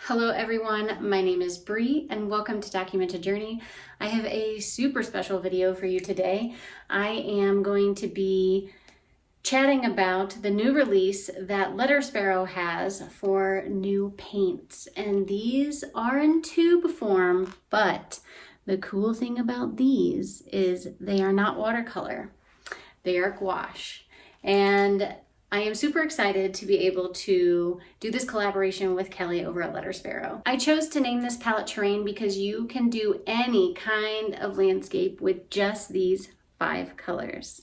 Hello everyone, my name is Bree and welcome to Document a Journey. I have a super special video for you today. I am going to be chatting about the new release that Letter Sparrow has for new paints. And these are in tube form, but the cool thing about these is they are not watercolor. They are gouache. And I am super excited to be able to do this collaboration with Kelly over at Letter Sparrow. I chose to name this palette Terrain because you can do any kind of landscape with just these 5 colors.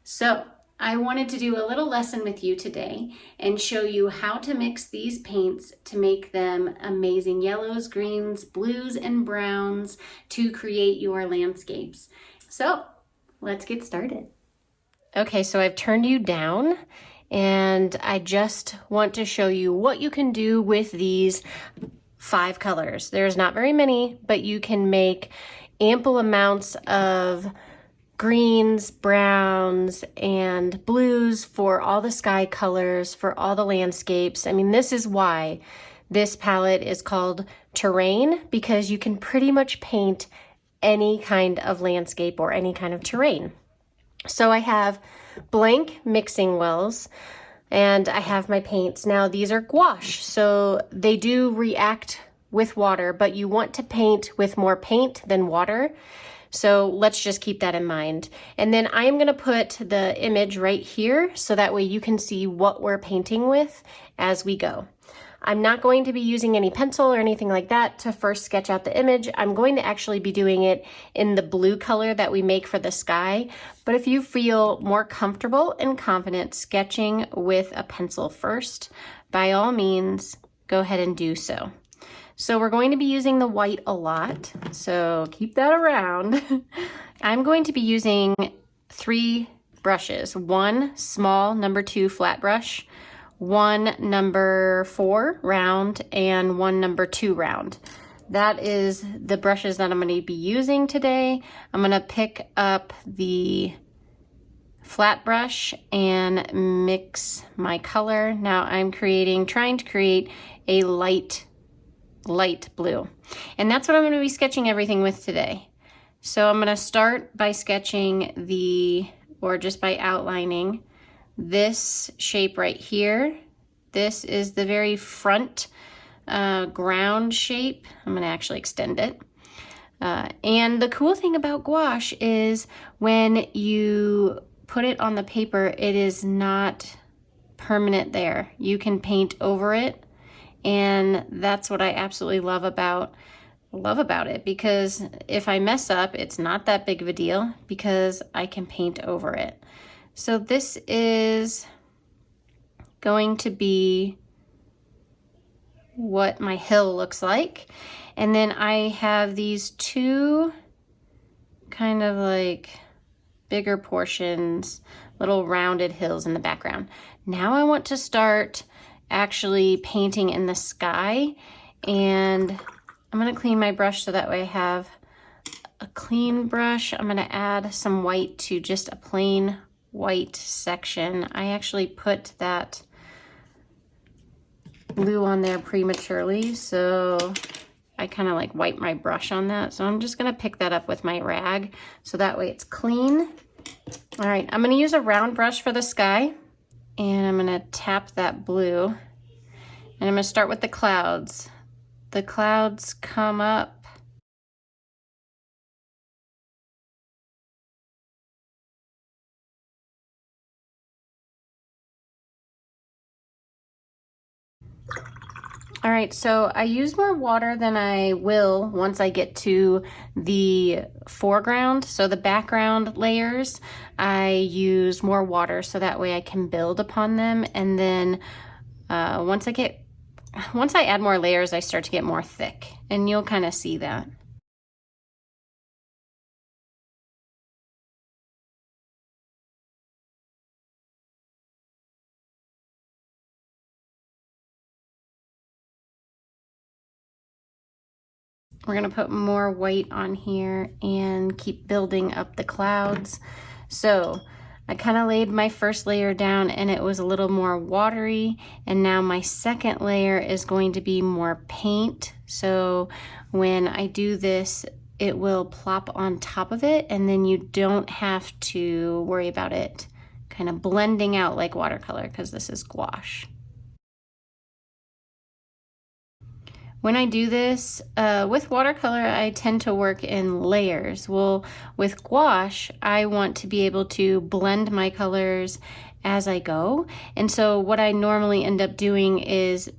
So I wanted to do a little lesson with you today and show you how to mix these paints to make them amazing yellows, greens, blues, and browns to create your landscapes. So let's get started. Okay, so I've turned you down and I just want to show you what you can do with these 5 colors. There's not very many, but you can make ample amounts of greens, browns, and blues for all the sky colors, for all the landscapes. I mean, this is why this palette is called Terrain, because you can pretty much paint any kind of landscape or any kind of terrain. So I have blank mixing wells and I have my paints. Now these are gouache, so they do react with water, but you want to paint with more paint than water. So let's just keep that in mind. And then I'm gonna put the image right here so that way you can see what we're painting with as we go. I'm not going to be using any pencil or anything like that to first sketch out the image. I'm going to actually be doing it in the blue color that we make for the sky. But if you feel more comfortable and confident sketching with a pencil first, by all means, go ahead and do so. So we're going to be using the white a lot, so keep that around. I'm going to be using 3 brushes, 1 small number 2 flat brush, 1 number 4 round, and 1 number 2 round. That is the brushes that I'm going to be using today. I'm going to pick up the flat brush and mix my color. Now I'm trying to create a light blue. And that's what I'm going to be sketching everything with today. So I'm going to start by sketching or just by outlining this shape right here. This is the very front ground shape. I'm going to actually extend it. And the cool thing about gouache is when you put it on the paper, it is not permanent there. You can paint over it. And that's what I absolutely love about it, because if I mess up, it's not that big of a deal because I can paint over it. So this is going to be what my hill looks like. And then I have these 2 kind of like bigger portions, little rounded hills in the background. Now I want to start actually painting in the sky, and I'm going to clean my brush so that way I have a clean brush. I'm going to add some white to just a plain white section. I actually put that blue on there prematurely, so I kind of like wipe my brush on that. So I'm just going to pick that up with my rag so that way it's clean. All right, I'm going to use a round brush for the sky, and I'm going to tap that blue. And I'm going to start with the clouds. The clouds come up. All right, so I use more water than I will once I get to the foreground. So the background layers, I use more water so that way I can build upon them. And then once I add more layers, I start to get more thick, and you'll kind of see that. We're gonna put more white on here and keep building up the clouds. So I kind of laid my first layer down and it was a little more watery, and now my second layer is going to be more paint. So when I do this, it will plop on top of it, and then you don't have to worry about it kind of blending out like watercolor, because this is gouache. When I do this, with watercolor, I tend to work in layers. Well, with gouache, I want to be able to blend my colors as I go. And so what I normally end up doing is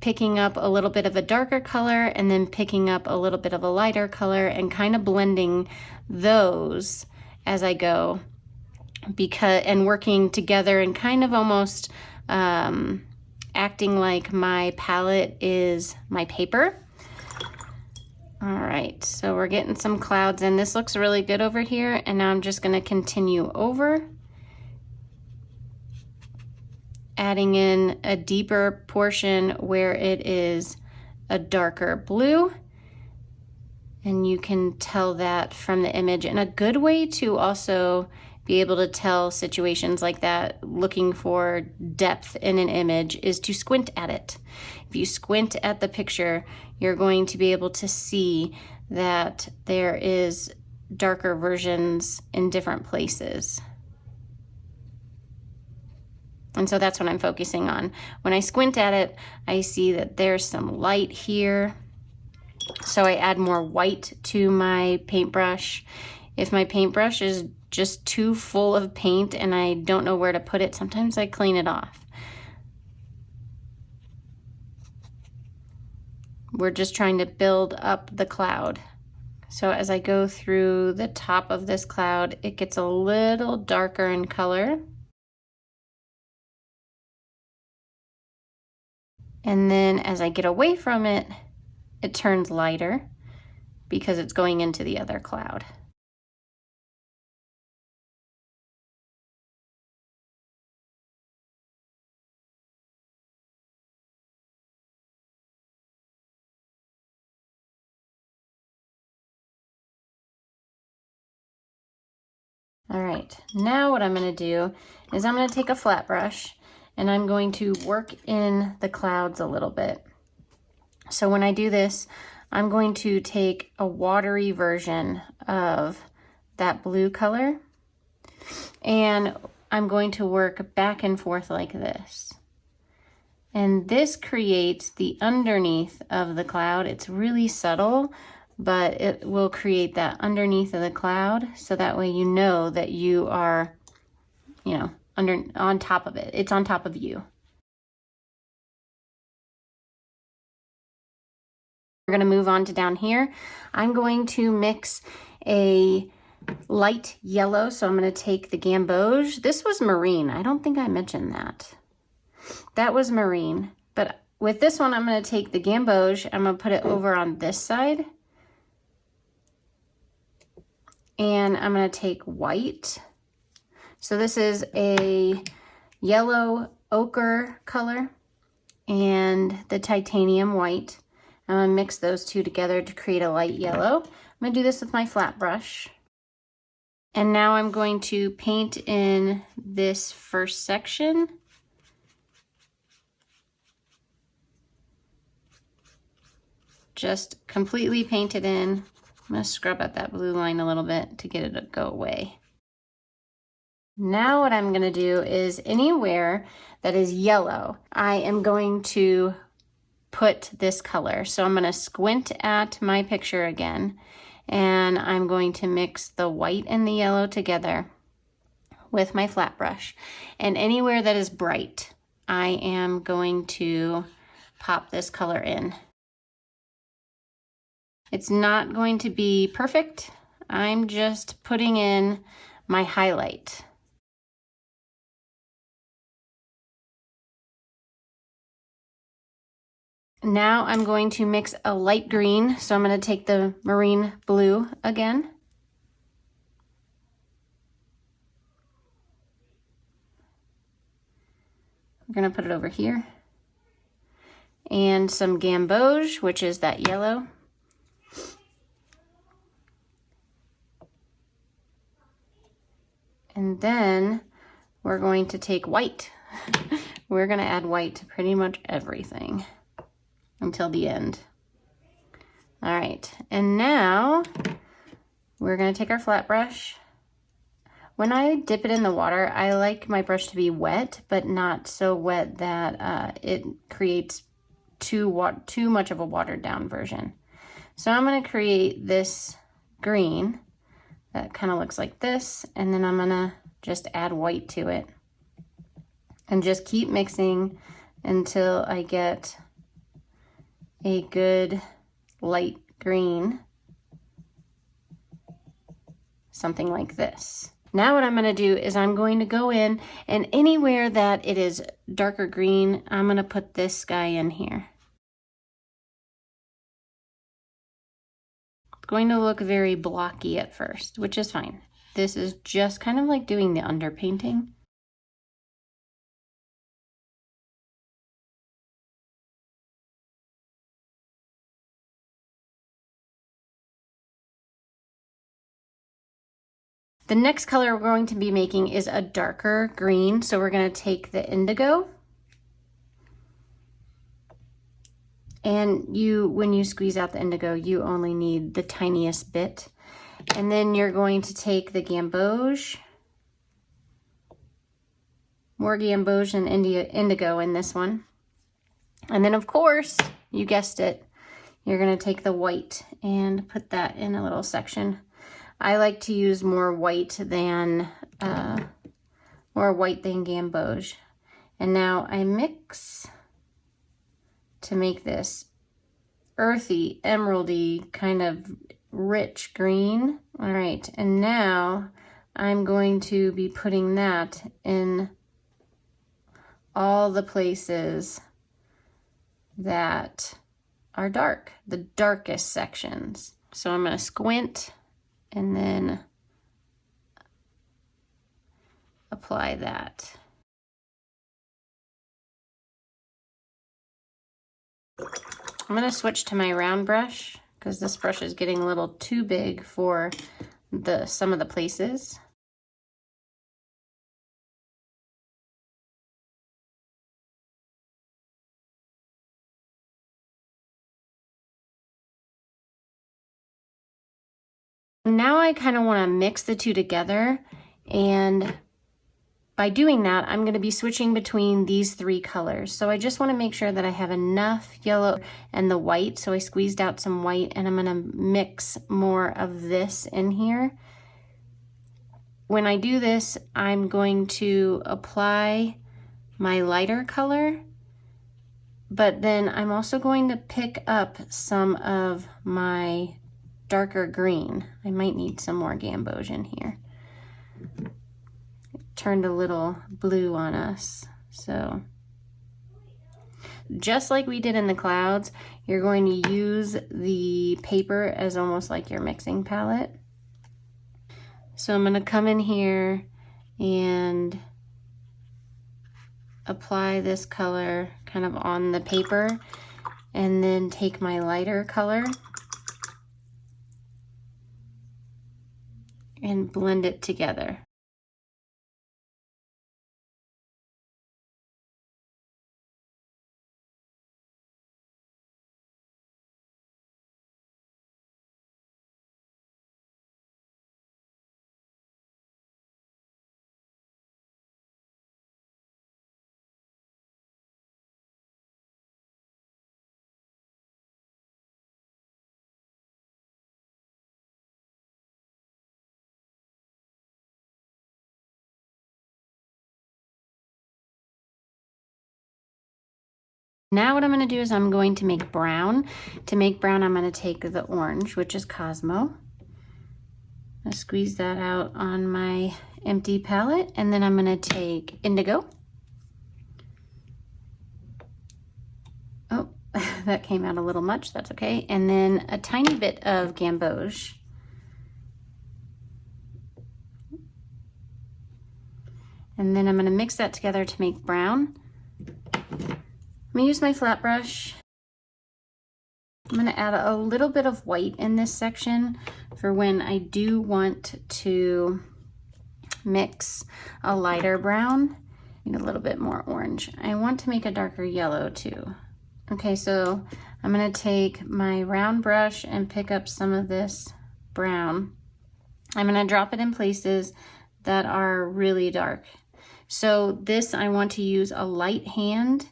picking up a little bit of a darker color and then picking up a little bit of a lighter color and kind of blending those as I go, and working together and kind of almost acting like my palette is my paper. All right, so we're getting some clouds in. This looks really good over here, and now I'm just gonna continue over, adding in a deeper portion where it is a darker blue. And you can tell that from the image. And a good way to also be able to tell situations like that, looking for depth in an image, is to squint at it. If you squint at the picture, you're going to be able to see that there is darker versions in different places. And so that's what I'm focusing on. When I squint at it, I see that there's some light here. So I add more white to my paintbrush. If my paintbrush is just too full of paint and I don't know where to put it, sometimes I clean it off. We're just trying to build up the cloud. So as I go through the top of this cloud, it gets a little darker in color. And then as I get away from it, it turns lighter because it's going into the other cloud. All right, now what I'm gonna do is I'm gonna take a flat brush and I'm going to work in the clouds a little bit. So when I do this, I'm going to take a watery version of that blue color and I'm going to work back and forth like this. And this creates the underneath of the cloud. It's really subtle, but it will create that underneath of the cloud, so that way you know that you are, you know, on top of it. It's on top of you. We're gonna move on to down here. I'm going to mix a light yellow, so I'm gonna take the gamboge. This was marine. I don't think I mentioned that. That was marine, but with this one, I'm gonna take the gamboge, I'm gonna put it over on this side. And I'm gonna take white. So this is a yellow ochre color and the titanium white. I'm gonna mix those two together to create a light yellow. I'm gonna do this with my flat brush. And now I'm going to paint in this first section. Just completely paint it in. I'm gonna scrub out that blue line a little bit to get it to go away. Now what I'm gonna do is anywhere that is yellow, I am going to put this color. So I'm gonna squint at my picture again, and I'm going to mix the white and the yellow together with my flat brush. And anywhere that is bright, I am going to pop this color in. It's not going to be perfect. I'm just putting in my highlight. Now I'm going to mix a light green. So I'm going to take the marine blue again. I'm going to put it over here. And some gamboge, which is that yellow. And then we're going to take white. We're gonna add white to pretty much everything until the end. All right, and now we're gonna take our flat brush. When I dip it in the water, I like my brush to be wet, but not so wet that it creates too much of a watered down version. So I'm gonna create this green that kind of looks like this, and then I'm gonna just add white to it. And just keep mixing until I get a good light green, something like this. Now what I'm gonna do is I'm going to go in, and anywhere that it is darker green, I'm gonna put this guy in here. It's going to look very blocky at first, which is fine. This is just kind of like doing the underpainting. The next color we're going to be making is a darker green, so we're going to take the indigo. And when you squeeze out the indigo, you only need the tiniest bit. And then you're going to take the gamboge, more gamboge than indigo in this one. And then of course, you guessed it, you're going to take the white and put that in a little section. I like to use more white than gamboge. And now I mix to make this earthy, emeraldy, kind of rich green. All right, and now I'm going to be putting that in all the places that are dark, the darkest sections. So I'm going to squint and then apply that. I'm going to switch to my round brush because this brush is getting a little too big for some of the places. Now I kind of want to mix the two together, and by doing that, I'm going to be switching between these three colors. So I just want to make sure that I have enough yellow and the white. So I squeezed out some white, and I'm going to mix more of this in here. When I do this, I'm going to apply my lighter color, but then I'm also going to pick up some of my darker green. I might need some more gamboge in here. It turned a little blue on us. So just like we did in the clouds, you're going to use the paper as almost like your mixing palette. So I'm going to come in here and apply this color kind of on the paper, and then take my lighter color and blend it together. Now what I'm going to do is I'm going to make brown. To make brown, I'm going to take the orange, which is Cosmo. I'll squeeze that out on my empty palette, and then I'm going to take indigo. Oh, that came out a little much, that's okay. And then a tiny bit of gamboge. And then I'm going to mix that together to make brown. I'm going to use my flat brush. I'm going to add a little bit of white in this section for when I do want to mix a lighter brown and a little bit more orange. I want to make a darker yellow too. Okay, so I'm gonna take my round brush and pick up some of this brown. I'm gonna drop it in places that are really dark. So this, I want to use a light hand,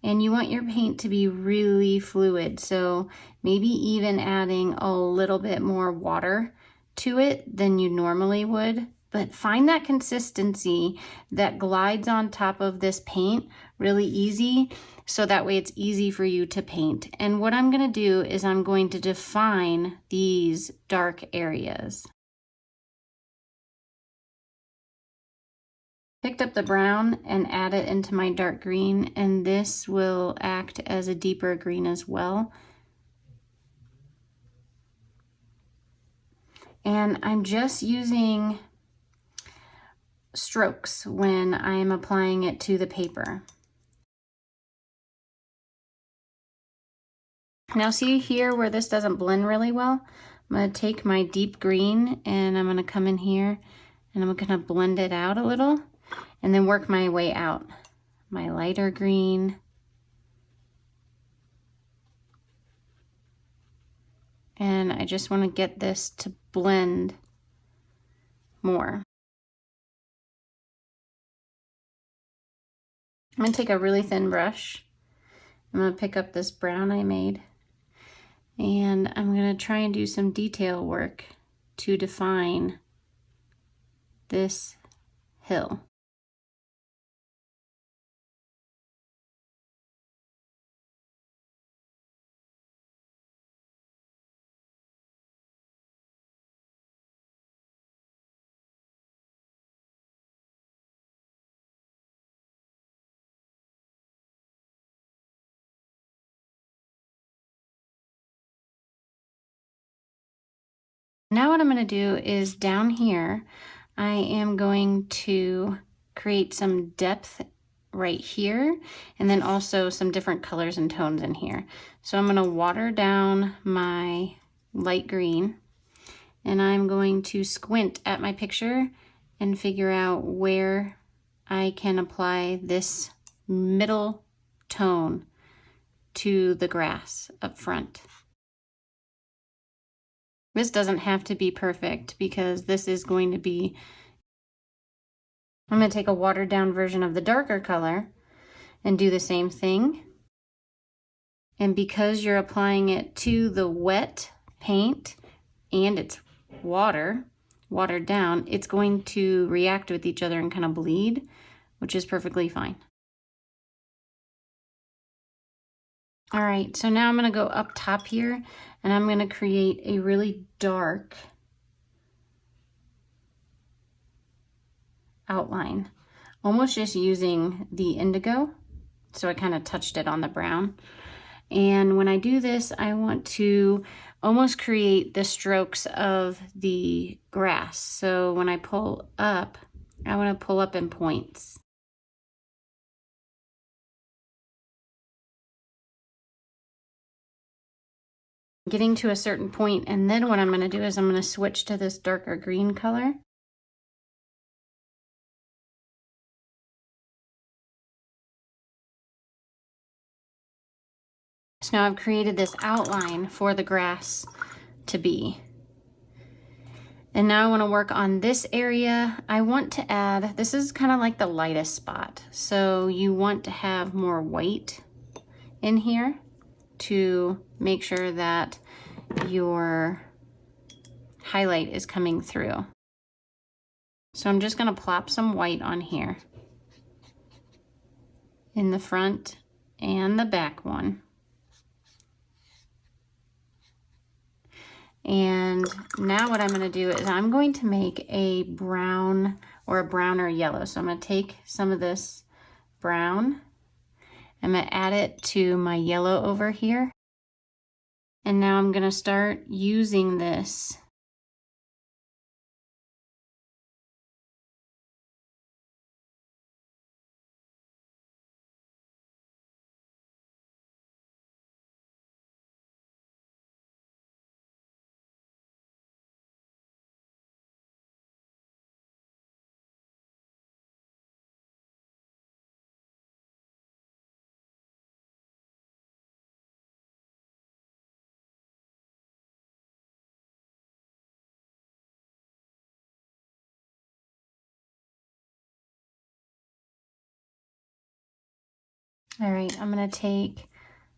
and you want your paint to be really fluid. So maybe even adding a little bit more water to it than you normally would. But find that consistency that glides on top of this paint really easy, so that way it's easy for you to paint. And what I'm gonna do is I'm going to define these dark areas. Picked up the brown and add it into my dark green, and this will act as a deeper green as well. And I'm just using strokes when I'm applying it to the paper. Now see here where this doesn't blend really well? I'm gonna take my deep green and I'm gonna come in here and I'm gonna blend it out a little and then work my way out. My lighter green. And I just wanna get this to blend more. I'm gonna take a really thin brush. I'm gonna pick up this brown I made, and I'm gonna try and do some detail work to define this hill. Now what I'm gonna do is down here, I am going to create some depth right here, and then also some different colors and tones in here. So I'm gonna water down my light green, and I'm going to squint at my picture and figure out where I can apply this middle tone to the grass up front. This doesn't have to be perfect because this is going to be, I'm going to take a watered down version of the darker color and do the same thing. And because you're applying it to the wet paint and it's watered down, it's going to react with each other and kind of bleed, which is perfectly fine. All right, so now I'm gonna go up top here and I'm gonna create a really dark outline, almost just using the indigo. So I kind of touched it on the brown. And when I do this, I want to almost create the strokes of the grass. So when I pull up, I want to pull up in points. Getting to a certain point, and then what I'm going to do is I'm going to switch to this darker green color. So now I've created this outline for the grass to be. And now I want to work on this area. I want to add, this is kind of like the lightest spot. So you want to have more white in here to make sure that your highlight is coming through. So I'm just going to plop some white on here in the front and the back one. And now what I'm going to do is I'm going to make a brown or a browner yellow. So I'm going to take some of this brown, I'm going to add it to my yellow over here. And now I'm going to start using this All right, I'm gonna take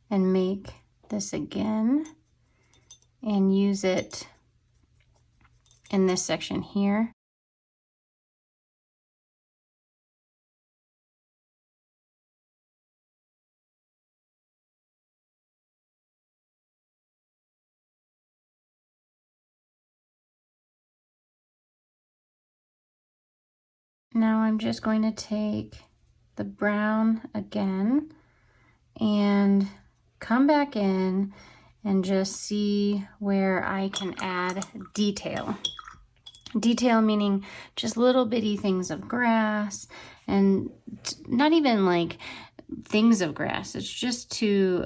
and make this again and use it in this section here. Now I'm just going to take the brown again and come back in and just see where I can add detail. Detail meaning just little bitty things of grass, and not even like things of grass. It's just to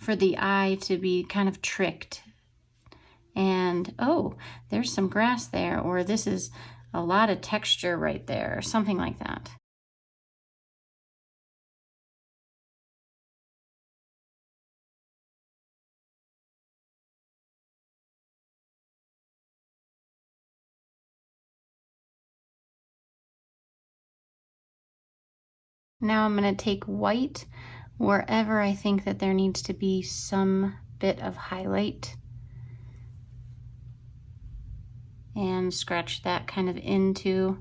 for the eye to be kind of tricked. And oh, there's some grass there, or this is a lot of texture right there, or something like that. Now I'm going to take white wherever I think that there needs to be some bit of highlight and scratch that kind of into.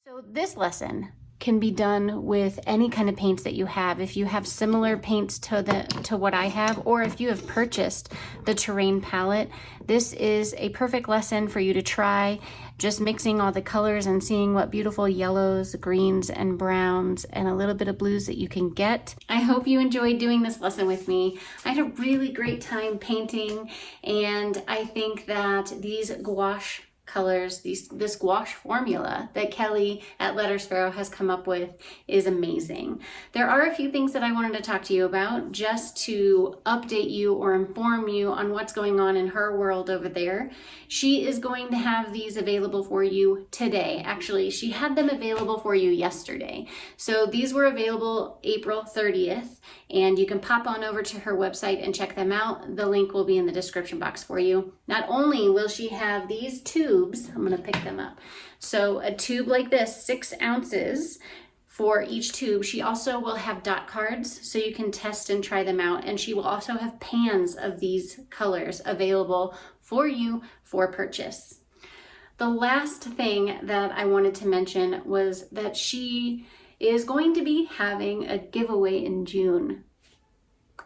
So this lesson can be done with any kind of paints that you have. If you have similar paints to what I have, or if you have purchased the terrain palette, this is a perfect lesson for you to try, just mixing all the colors and seeing what beautiful yellows, greens, and browns, and a little bit of blues that you can get. I hope you enjoyed doing this lesson with me. I had a really great time painting, and I think that these gouache colors, this gouache formula that Kelly at Sparrow has come up with is amazing. There are a few things that I wanted to talk to you about just to update you or inform you on what's going on in her world over there. She is going to have these available for you today. Actually, she had them available for you yesterday. So these were available April 30th, and you can pop on over to her website and check them out. The link will be in the description box for you. Not only will she have these tubes, I'm gonna pick them up. So a tube like this, 6 ounces for each tube. She also will have dot cards so you can test and try them out. And she will also have pans of these colors available for you for purchase. The last thing that I wanted to mention was that she is going to be having a giveaway in June.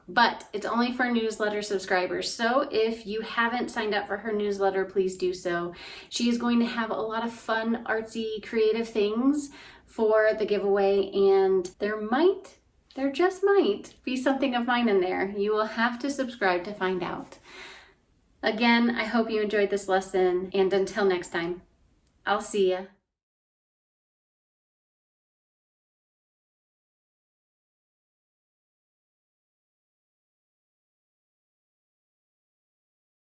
But it's only for newsletter subscribers. So if you haven't signed up for her newsletter, please do so. She is going to have a lot of fun, artsy, creative things for the giveaway, and there just might be something of mine in there. You will have to subscribe to find out. Again, I hope you enjoyed this lesson, and until next time, I'll see ya.